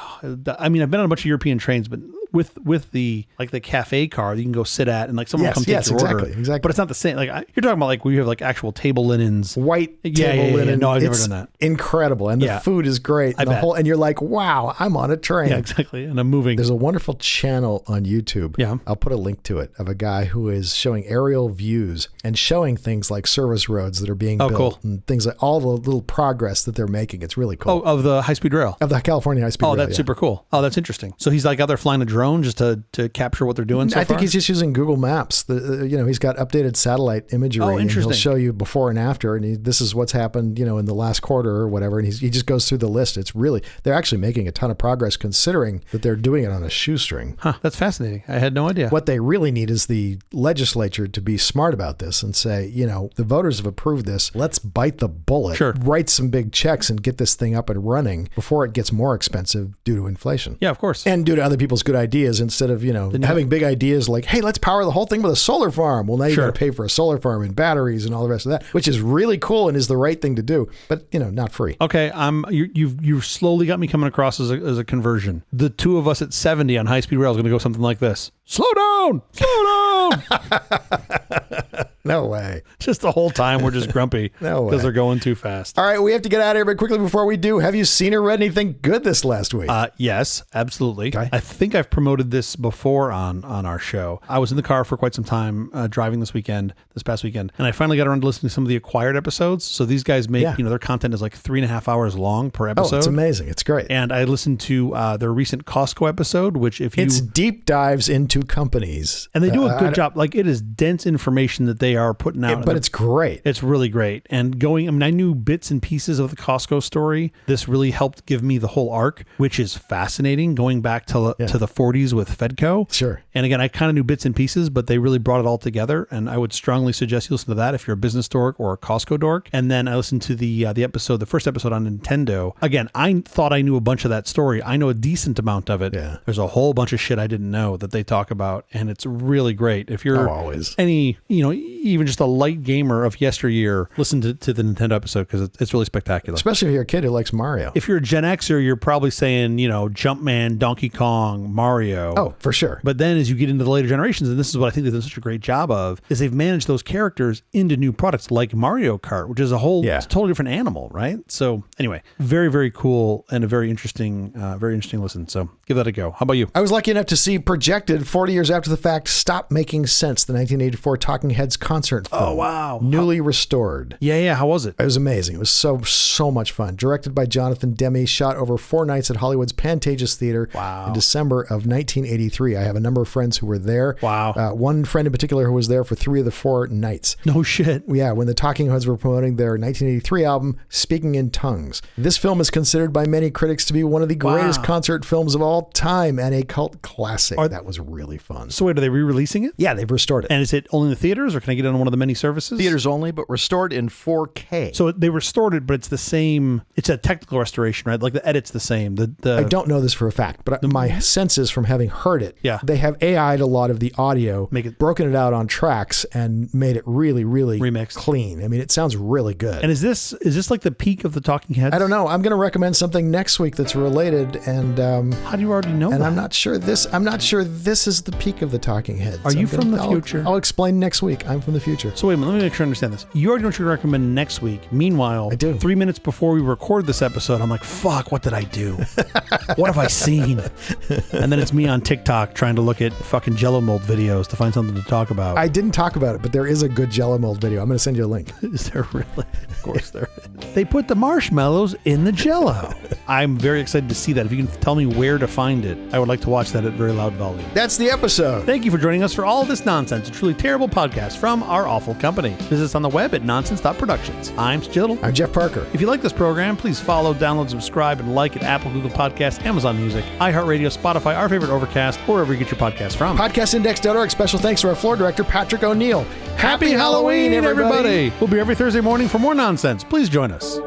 I mean, I've been on a bunch of European trains, but with the cafe car you can go sit at and someone will come take your order. Exactly. But it's not the same. You're talking about where you have actual table linens, white table linen. No, I've never done that. Incredible, and the food is great. And and you're like, wow, I'm on a train. Yeah, exactly. And I'm moving. There's a wonderful channel on YouTube. Yeah, I'll put a link to it of a guy who is showing aerial views and showing things like service roads that are being built and things like all the little progress that they're making. It's really cool. Oh, of the high speed rail. Of the California high speed rail. Oh, that's super cool. Oh, that's interesting. So he's out there flying a drone just to capture what they're doing so I think he's just using Google Maps. He's got updated satellite imagery. Oh, interesting. And he'll show you before and after, and this is what's happened, in the last quarter or whatever. And he just goes through the list. They're actually making a ton of progress considering that they're doing it on a shoestring. Huh, that's fascinating. I had no idea. What they really need is the legislature to be smart about this and say, the voters have approved this. Let's bite the bullet, write some big checks and get this thing up and running before it gets more expensive due to inflation. Yeah, of course. And due to other people's good ideas instead of, having big ideas like, hey, let's power the whole thing with a solar farm. Well, now you got to pay for a solar farm and batteries and all the rest of that, which is really cool and is the right thing to do, but not free. Okay, you've slowly got me coming across as a conversion. The two of us at 70 on high speed rail is going to go something like this: slow down. No way. Just the whole time we're just grumpy because they're going too fast. All right, we have to get out of here, but quickly before we do, have you seen or read anything good this last week? Yes, absolutely. Okay. I think I've promoted this before on our show. I was in the car for quite some time driving this past weekend, and I finally got around to listening to some of the Acquired episodes. So these guys make, their content is 3.5 hours long per episode. Oh, it's amazing. It's great. And I listened to their recent Costco episode, which it's deep dives into companies. And they do a good job. It is dense information that they they are putting out. But it's great. It's really great. And I knew bits and pieces of the Costco story. This really helped give me the whole arc, which is fascinating, going back to the 40s with Fedco. Sure. And again, I kind of knew bits and pieces, but they really brought it all together. And I would strongly suggest you listen to that if you're a business dork or a Costco dork. And then I listened to the first episode on Nintendo. Again, I thought I knew a bunch of that story. I know a decent amount of it. Yeah. There's a whole bunch of shit I didn't know that they talk about, and it's really great. If you're even just a light gamer of yesteryear, listen to the Nintendo episode because it's really spectacular. Especially if you're a kid who likes Mario. If you're a Gen Xer, you're probably saying, Jumpman, Donkey Kong, Mario. Oh, for sure. But then as you get into the later generations, and this is what I think they've done such a great job of, is they've managed those characters into new products like Mario Kart, which is a whole totally different animal, right? So anyway, very, very cool and a very interesting listen. So give that a go. How about you? I was lucky enough to see projected 40 years after the fact, Stop Making Sense, the 1984 Talking Heads concert film. Oh, wow. Newly restored. Yeah. How was it? It was amazing. It was so much fun. Directed by Jonathan Demme, shot over 4 nights at Hollywood's Pantages Theater in December of 1983. I have a number of friends who were there. Wow. One friend in particular who was there for 3 of the 4 nights. No shit. Yeah, when the Talking Heads were promoting their 1983 album, Speaking in Tongues. This film is considered by many critics to be one of the greatest concert films of all time and a cult classic. That was really fun. So wait, are they re-releasing it? Yeah, they've restored it. And is it only in the theaters, or can I get it on one of the many services? Theaters only, but restored in 4K. So they restored it, but it's the same. It's a technical restoration, right? Like the edit's the same. I don't know this for a fact, but my sense is from having heard it, they have AI'd a lot of the audio, broken it out on tracks, and made it really, really remixed, clean. I mean, it sounds really good. And is this like the peak of the Talking Heads? I don't know. I'm going to recommend something next week that's related, and how do you already know? And that? I'm not sure this is the peak of the Talking Heads. Are you from the future? I'll explain next week. I'm from the future. So wait a minute, let me make sure I understand this. You already know what you're going to recommend next week. Meanwhile, I do. 3 minutes before we record this episode, I'm like, fuck, what did I do? What have I seen? And then it's me on TikTok trying to look at fucking Jello mold videos to find something to talk about. I didn't talk about it, but there is a good Jello mold video. I'm going to send you a link. Is there really? Of course there is. They put the marshmallows in the Jello. I'm very excited to see that. If you can tell me where to find it, I would like to watch that at very loud volume. That's the episode. Thank you for joining us for all this nonsense, a truly terrible podcast from our awful company. Visit us on the web at nonsense.productions. I'm Skittle. I'm Jeff Parker. If you like this program, please follow, download, subscribe, and like at Apple, Google Podcasts, Amazon Music, iHeartRadio, Spotify, our favorite Overcast, or wherever you get your podcasts from. Podcastindex.org. Special thanks to our floor director, Patrick O'Neill. Happy Halloween, everybody. We'll be every Thursday morning for more nonsense. Please join us.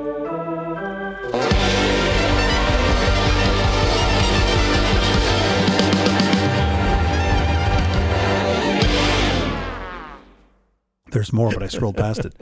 There's more, but I scrolled past it.